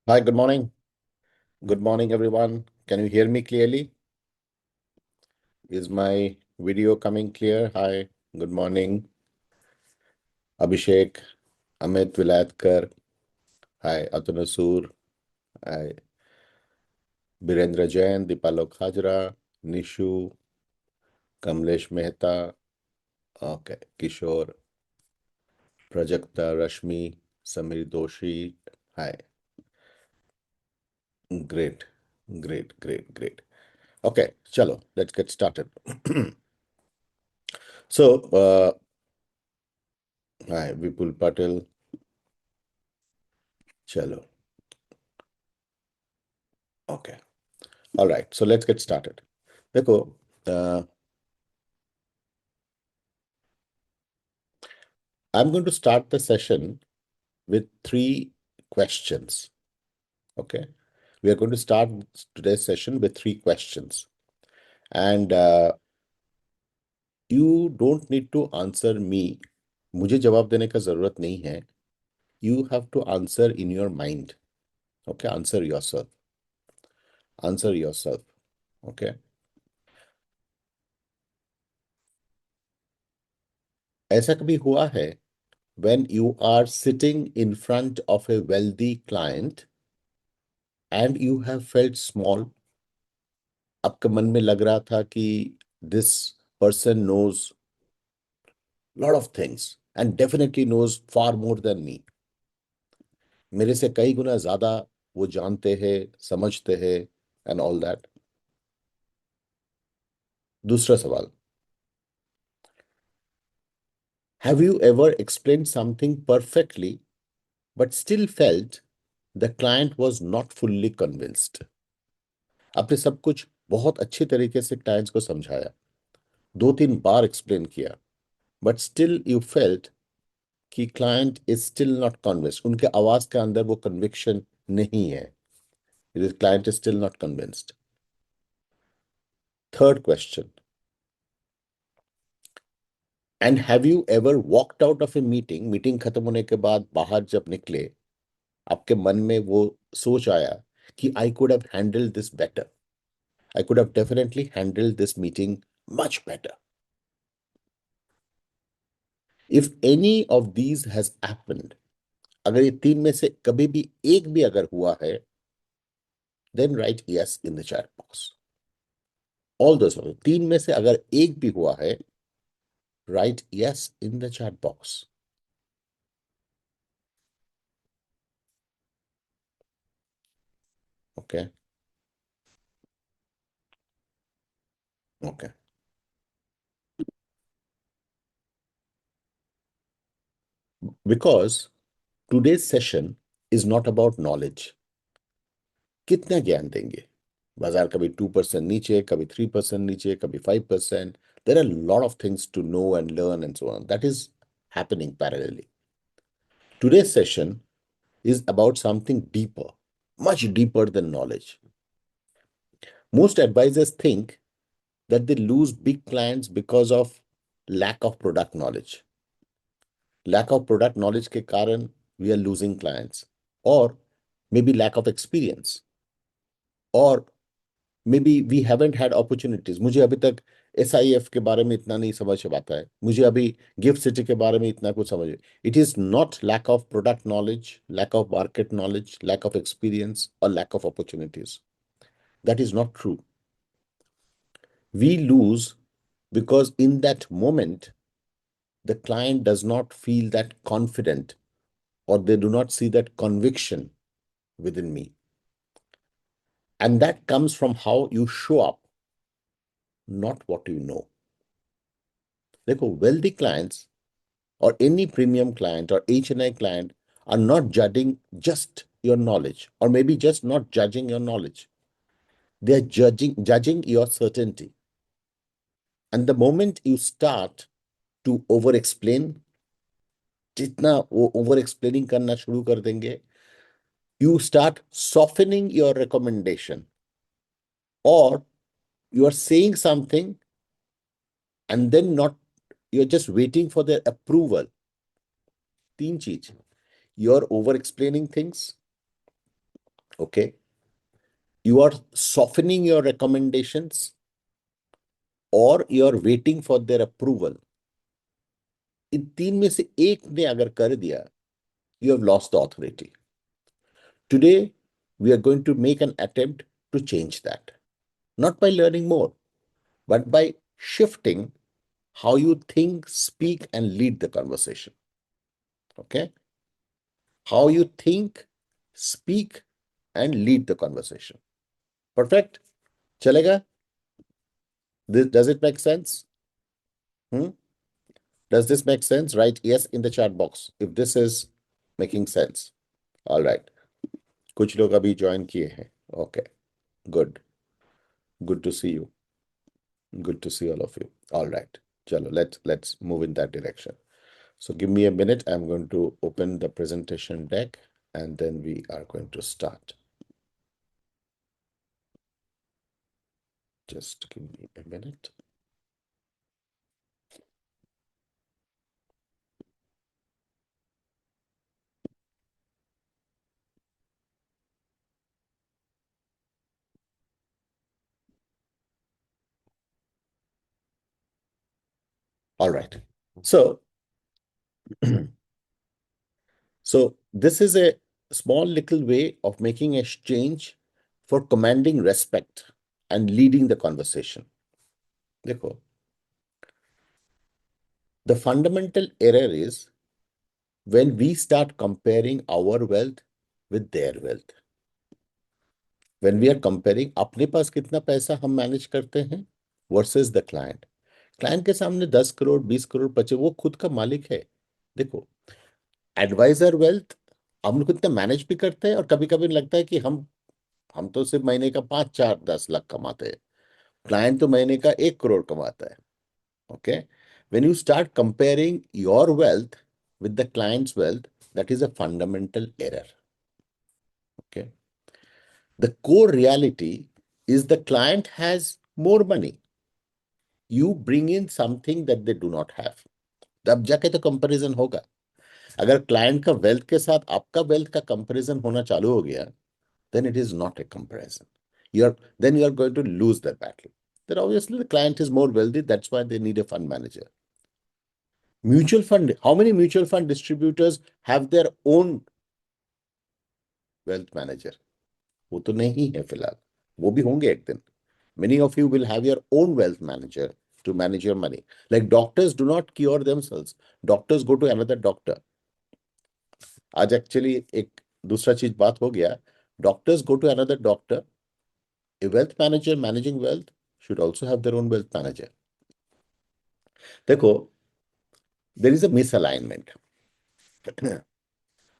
Hi, good morning. Good morning, everyone. Can you hear me clearly? Is my video coming clear? Hi, good morning. Abhishek, Amit Vilatkar. Hi, Atul Asur. Hi, Birendra Jain, Dipalok Hajra, Nishu, Kamlesh Mehta. Okay, Kishore, Prajakta, Rashmi, Samir Doshi. Hi, great, great. Okay, chalo, let's get started. So, hi, Vipul Patel. Chalo, okay. All right, so let's get started. देखो, uh, I'm going to start the session with three questions. Okay, we are going to start today's session with three questions, and you don't need to answer me. मुझे जवाब देने का जरूरत नहीं है. You have to answer in your mind. Okay, answer yourself. Answer yourself. Okay. ऐसा कभी हुआ है when you are sitting in front of a wealthy client and you have felt small. आपके मन में लग रहा था कि this person knows lot of things and definitely knows far more than me. मेरे से कई गुना ज्यादा वो जानते हैं, समझते हैं एंड ऑल दैट. दूसरा सवाल, have you ever explain something perfectly but still felt the client was not fully convinced. आपने सब कुछ बहुत अच्छे तरीके से क्लाइंट्स को समझाया, दो तीन बार एक्सप्लेन किया, बट स्टिल यू फेल्ट कि client is still not convinced. उनके आवाज के अंदर वो कन्विक्शन नहीं है. Client is still not convinced. Third question, and have you ever walked out of a meeting. Meeting खत्म होने के बाद बाहर जब निकले, आपके मन में वो सोच आया कि I could have handled this better. I could have definitely handled this meeting much better. If any of these has happened, अगर ये तीन में से कभी भी एक भी अगर हुआ है, then write yes in the chat box. All दो, तीन में से अगर एक भी हुआ है, write yes in the chat box. Okay. Okay. Because today's session is not about knowledge. कितना ज्ञान देंगे. बाजार कभी 2% नीचे, कभी 3% नीचे, कभी 5%. There are a lot of things to know and learn and so on. That is happening parallelly. Today's session is about something deeper, much deeper than knowledge. Most advisors think that they lose big clients because of lack of product knowledge. Lack of product knowledge के कारण we are losing clients, or maybe lack of experience, or maybe we haven't had opportunities. मुझे अभी तक SIF के बारे में इतना नहीं समझ आता है. मुझे अभी गिफ्ट सिटी के बारे में इतना कुछ समझ. It is not lack of product knowledge, lack of market knowledge, lack of experience, or lack of opportunities. That is not true. We lose because in that moment the client does not feel that confident, or they do not see that conviction within me. And that comes from how you show up, not what you know. देखो, wealthy clients or any premium client or HNI client are not judging just your knowledge, or maybe just not judging your knowledge. They are judging your certainty. And the moment you start to over explain, जितना वो over explaining करना शुरू कर देंगे, you start softening your recommendation, or you are saying something and then not, you're just waiting for their approval. तीन चीज, you're over explaining things, Okay, you are softening your recommendations और you are waiting for their approval, इन तीन में से एक ने अगर कर दिया, you have lost the authority. Today, we are going to make an attempt to change that. Not by learning more, but by shifting how you think, speak, and lead the conversation. Okay? How you think, speak, and lead the conversation. Perfect? Chalega? Does it make sense? Hmm? Does this make sense? Write yes in the chat box if this is making sense. All right. कुछ लोग अभी join किए हैं. Okay. Good. Good to see you. Good to see all of you. All right. Chalo, let's move in that direction. So give me a minute. I'm going to open the presentation deck and then we are going to start. Just give me a minute. All right. So, so this is a small little way of making a change for commanding respect and leading the conversation. देखो, the fundamental error is when we start comparing our wealth with their wealth. When we are comparing अपने पास कितना पैसा हम manage करते हैं versus the client, client के सामने 10 करोड़ 20 करोड़ 25, वो खुद का मालिक है. देखो, एडवाइजर वेल्थ हम लोग इतना मैनेज भी करते हैं और कभी कभी लगता है कि हम तो सिर्फ महीने का 5 4 10 लाख कमाते हैं, क्लाइंट तो महीने का 1 करोड़ कमाता है. Okay, when you start comparing your wealth with the client's wealth, that is a fundamental error. Okay, the core reality is the client has more money. You bring in something that they do not have. तब जाके तो comparison होगा. अगर client का wealth के साथ आपका wealth का कंपैरिजन होना चालू हो गया, then it is not a comparison. Then you are going to lose that battle. Then obviously the client is more wealthy, that's why they need a fund manager. Mutual fund, how many mutual fund distributors have their own wealth manager? वो तो नहीं है फिलहाल, वो भी होंगे एक दिन. Many of you will have your own wealth manager to manage your money. Like doctors do not cure themselves. Doctors go to another doctor. आज एक्चुअली एक दूसरा चीज बात हो गया. Doctors go to another doctor. A wealth manager managing wealth should also have their own wealth manager. देखो, there is a misalignment.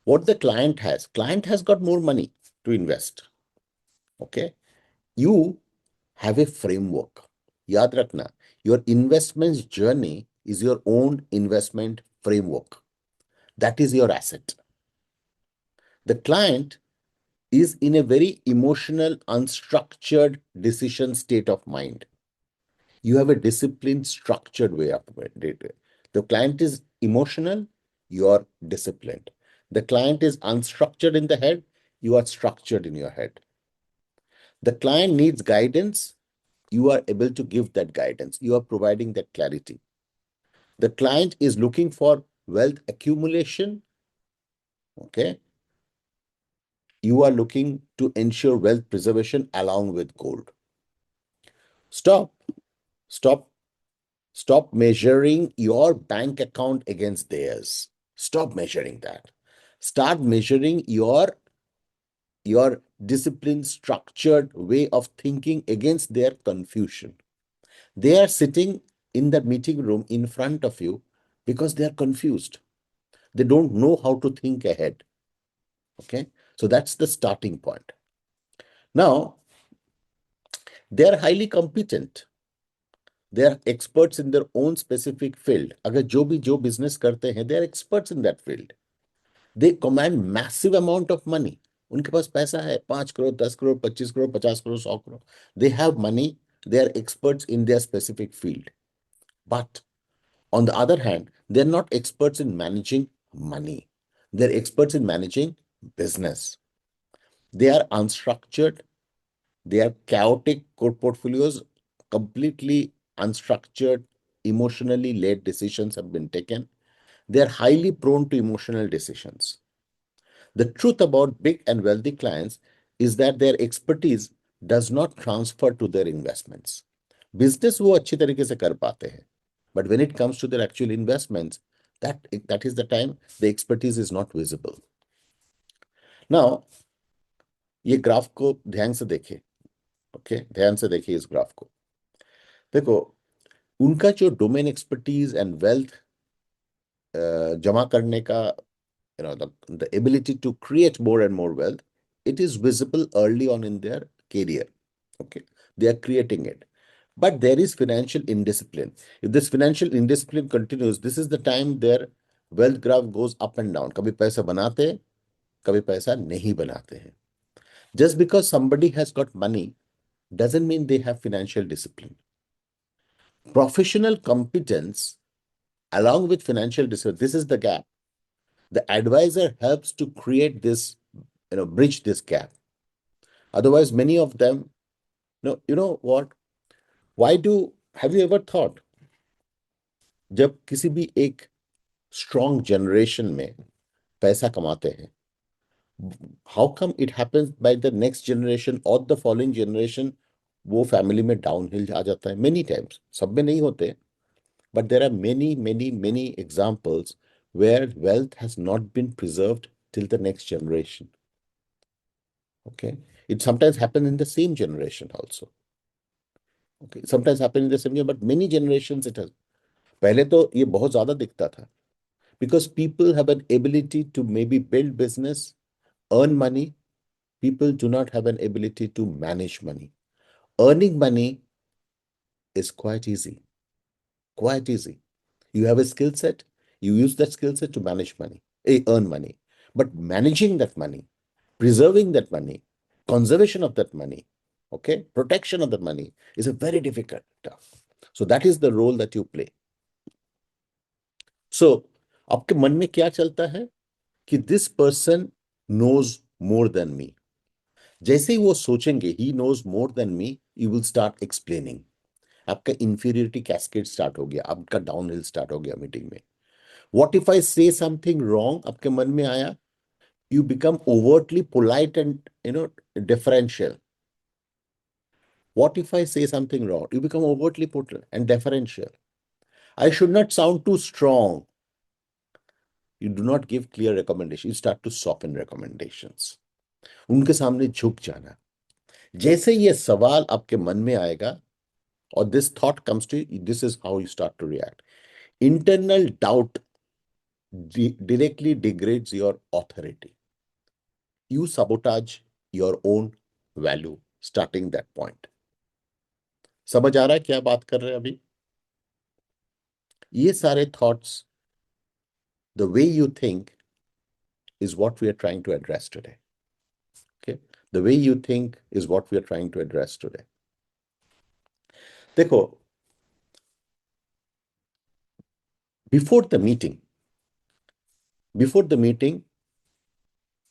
What the client has got more money to invest. Okay, you have a framework. याद रखना, your investments journey is your own investment framework. That is your asset. The client is in a very emotional, unstructured decision state of mind. You have a disciplined, structured way of it. The client is emotional, you are disciplined. The client is unstructured in the head, you are structured in your head. The client needs guidance, you are able to give that guidance. You are providing that clarity. The client is looking for wealth accumulation. Okay. You are looking to ensure wealth preservation along with gold. Stop. Stop. Stop measuring your bank account against theirs. Stop measuring that. Start measuring your disciplined, structured way of thinking against their confusion. They are sitting in the meeting room in front of you because they are confused. They don't know how to think ahead. Okay, so that's the starting point. Now, they are highly competent. They are experts in their own specific field. अगर जो business करते हैं, they are experts in that field. They command massive amount of money. उनके पास पैसा है, 5 crore 10 crore 25 crore 50 crore 100 crore. They have money. They are experts in their specific field. But on the other hand, they're not experts in managing money. They're experts in managing business. They are unstructured, they are chaotic portfolios, completely unstructured, emotionally led decisions have been taken. They are highly prone to emotional decisions. The truth about big and wealthy clients is that their expertise does not transfer to their investments. Business वो अच्छी तरीके से कर पाते हैं, but when it comes to their actual investments, that is the time the expertise is not visible. Now, ये graph को ध्यान से देखिए, ओके, ध्यान से देखिए इस ग्राफ को। देखो, उनका जो डोमेन एक्सपर्टीज एंड वेल्थ जमा करने का, the ability to create more and more wealth, it is visible early on in their career. Okay, they are creating it, but there is financial indiscipline. If this financial indiscipline continues, this is the time their wealth graph goes up and down. कभी पैसा बनाते हैं, कभी पैसा नहीं बनाते हैं. Just because somebody has got money doesn't mean they have financial discipline. Professional competence along with financial discipline, this is the gap. The advisor helps to create this, bridge this gap. Otherwise, many of them, what? Have you ever thought, जब किसी भी एक strong generation में पैसा कमाते हैं, how come it happens by the next generation or the following generation वो family में डाउनहिल आ जाता है? Many times, सब में नहीं होते, but there are many, many, many examples where wealth has not been preserved till the next generation. Okay, it sometimes happens in the same generation also. Okay, sometimes happen in the same year, but many generations it has. पहले तो ये बहुत ज्यादा दिखता था, because people have an ability to maybe build business, earn money. People do not have an ability to manage money. Earning money is quite easy, quite easy. You have a skill set, you use that skill set to manage money, earn money. But managing that money, preserving that money, conservation of that money, okay, protection of that money is a very difficult task. So that is the role that you play. So आपके मन में क्या चलता है कि this person knows more than me. जैसे ही वो सोचेंगे he knows more than me, you will start explaining. आपका inferiority cascade स्टार्ट हो गया, आपका डाउनहिल स्टार्ट हो गया मीटिंग में. What if I say something wrong? आपके मन में आया, you become overtly polite and deferential. What if I say something wrong? You become overtly polite and deferential. I should not sound too strong. You do not give clear recommendations. You start to soften recommendations. उनके सामने झुक जाना. जैसे ये सवाल आपके मन में आएगा, or this thought comes to you, this is how you start to react. Internal doubt directly degrades your authority. You sabotage your own value starting that point. समझ आ रहा है क्या बात कर रहे हैं अभी? ये सारे thoughts, the way you think is what we are trying to address today. Okay, the way you think is what we are trying to address today. देखो, before the meeting,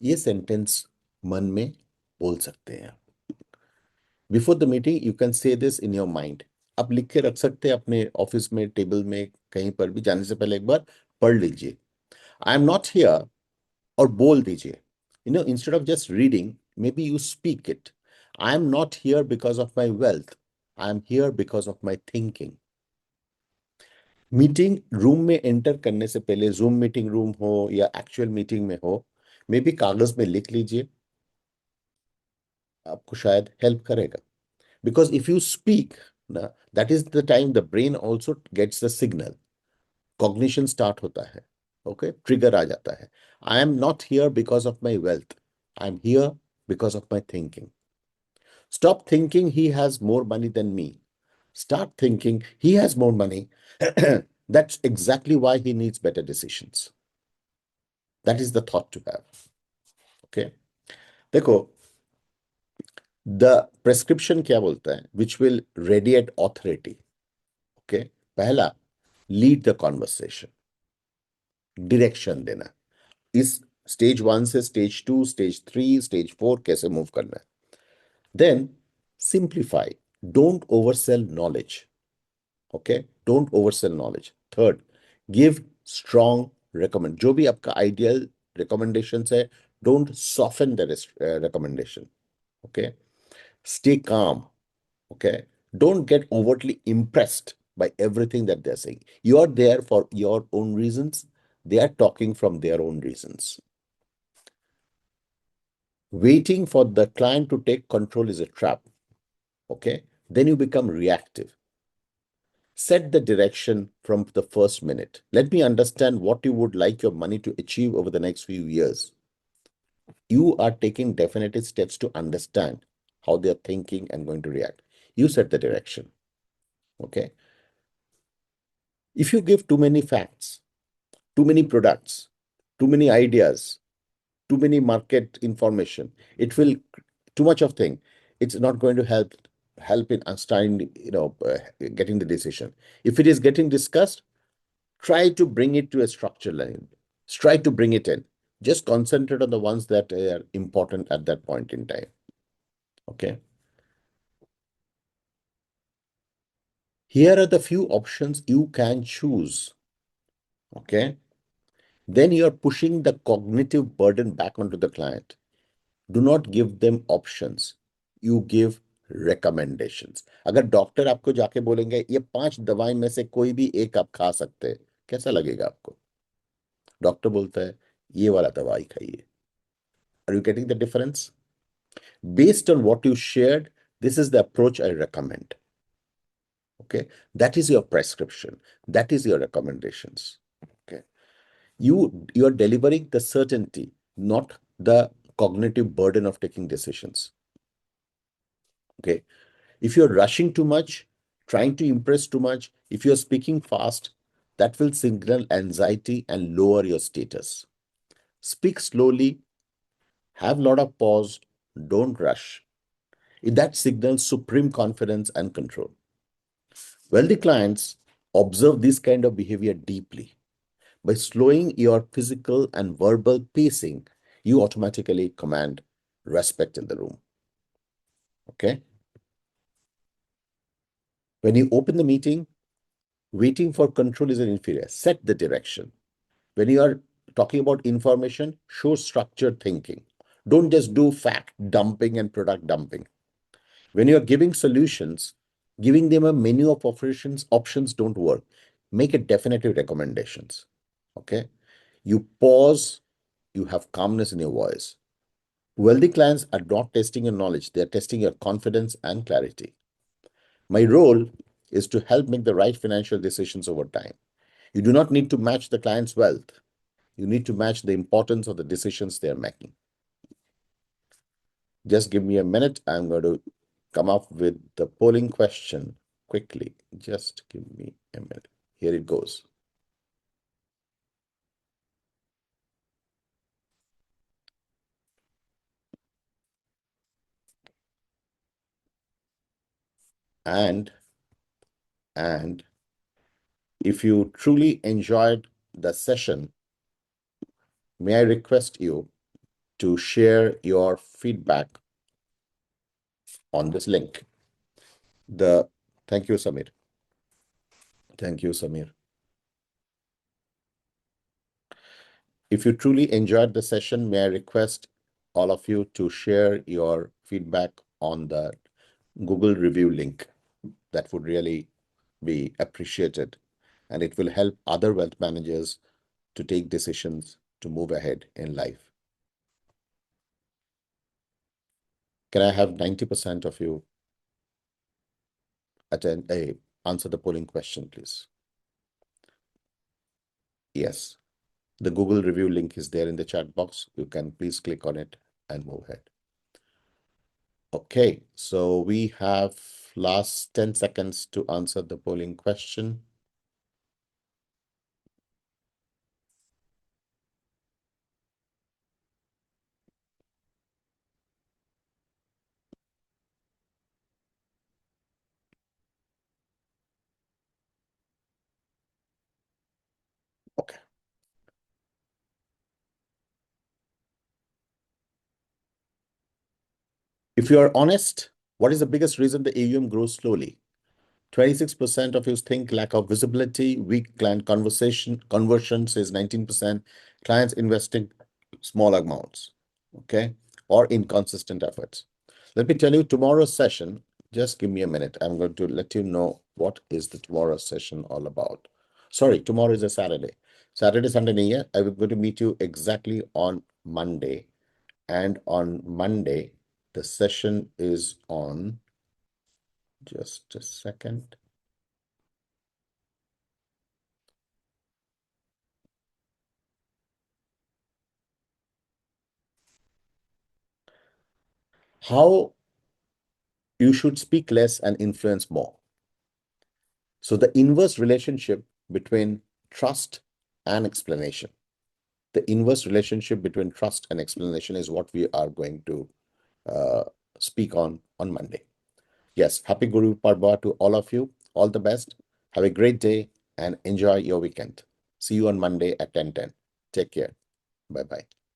ये सेंटेंस मन में बोल सकते हैं. Before the meeting you can say this in your mind. आप लिख के रख सकते हैं अपने ऑफिस में, टेबल में, कहीं पर भी. जाने से पहले एक बार पढ़ लीजिए. आई एम नॉट हियर, और बोल दीजिए. Instead of just reading, may be you speak it. I am not here because of my wealth, I am here because of my thinking. Meeting room में एंटर करने से पहले, zoom meeting room हो या actual meeting में हो, may be कागज में लिख लीजिए, आपको शायद हेल्प करेगा. Because if you speak, that is the time the brain also gets the signal. Cognition start होता है. Okay, trigger आ जाता है. I am not here because of my wealth. I am here because of my thinking. Stop thinking he has more money than me. Start thinking he has more money. That's exactly why he needs better decisions. That is the thought to have. Okay. देखो, the prescription क्या बोलता है? Which will radiate authority. Okay. पहला, lead the conversation, direction देना. इस stage 1 से stage 2, stage 3, stage 4 कैसे move करना है. Then simplify. Don't oversell knowledge. Okay? Don't oversell knowledge. Third, give strong recommend. जो भी आपका ideal recommendations है, don't soften the recommendation. Okay? Stay calm. Okay? Don't get overtly impressed by everything that they're saying. You are there for your own reasons. They are talking from their own reasons. Waiting for the client to take control is a trap. Okay? Then you become reactive. Set the direction from the first minute. Let me understand what you would like your money to achieve over the next few years. You are taking definitive steps to understand how they are thinking and going to react. You set the direction. Okay. If you give too many facts, too many products, too many ideas, too many market information, it will too much of thing. It's not going to help in understanding, getting the decision. If it is getting discussed, try to bring it to a structure line. Try to bring it in. Just concentrate on the ones that are important at that point in time. Okay. Here are the few options you can choose. Okay. Then you are pushing the cognitive burden back onto the client. Do not give them options. You give recommendations. अगर doctor आपको जाके बोलेंगे ये 5 दवाई में से कोई भी एक आप खा सकते हैं, कैसा लगेगा आपको? डॉक्टर बोलता है ये वाला दवाई खाइए. Are you getting the difference? Based on what you shared, this is the approach I recommend. Okay, that is your prescription. That is your recommendations. Okay, you are delivering the certainty, not the cognitive burden of taking decisions. Okay, if you're rushing too much, trying to impress too much, if you're speaking fast, that will signal anxiety and lower your status. Speak slowly, have a lot of pause, don't rush. That signals supreme confidence and control. Wealthy clients observe this kind of behavior deeply. By slowing your physical and verbal pacing, you automatically command respect in the room. Okay? When you open the meeting, waiting for control is an inferior. Set the direction. When you are talking about information, show structured thinking. Don't just do fact dumping and product dumping. When you're giving solutions, giving them a menu of options don't work. Make it definitive recommendations. Okay. You pause, you have calmness in your voice. Wealthy clients are not testing your knowledge, they are testing your confidence and clarity. My role is to help make the right financial decisions over time. You do not need to match the client's wealth. You need to match the importance of the decisions they are making. Just give me a minute. I'm going to come up with the polling question quickly. Just give me a minute. Here it goes. And if you truly enjoyed the session, may I request you to share your feedback on this link. Thank you, Samir. Thank you, Samir. If you truly enjoyed the session, may I request all of you to share your feedback on the Google review link. That would really be appreciated, and it will help other wealth managers to take decisions to move ahead in life. Can I have 90% of you answer the polling question, please? Yes. The Google review link is there in the chat box. You can please click on it and move ahead. Okay, so we have last 10 seconds to answer the polling question. Okay. If you are honest, what is the biggest reason the AUM grows slowly? 26% of you think lack of visibility, weak client conversion says 19%, clients investing small amounts, okay, or inconsistent efforts. Let me tell you tomorrow's session, just give me a minute. I'm going to let you know what is the tomorrow's session all about. Sorry, tomorrow is a Saturday. Saturday, Sunday, New Year. I'm going to meet you exactly on Monday. And on Monday, the session is on, just a second. How you should speak less and influence more. So the inverse relationship between trust and explanation. The inverse relationship between trust and explanation is what we are going to uh, speak on Monday. Yes, happy Guru Parva to all of you. All the best. Have a great day and enjoy your weekend. See you on Monday at 10:10. Take care. Bye-bye.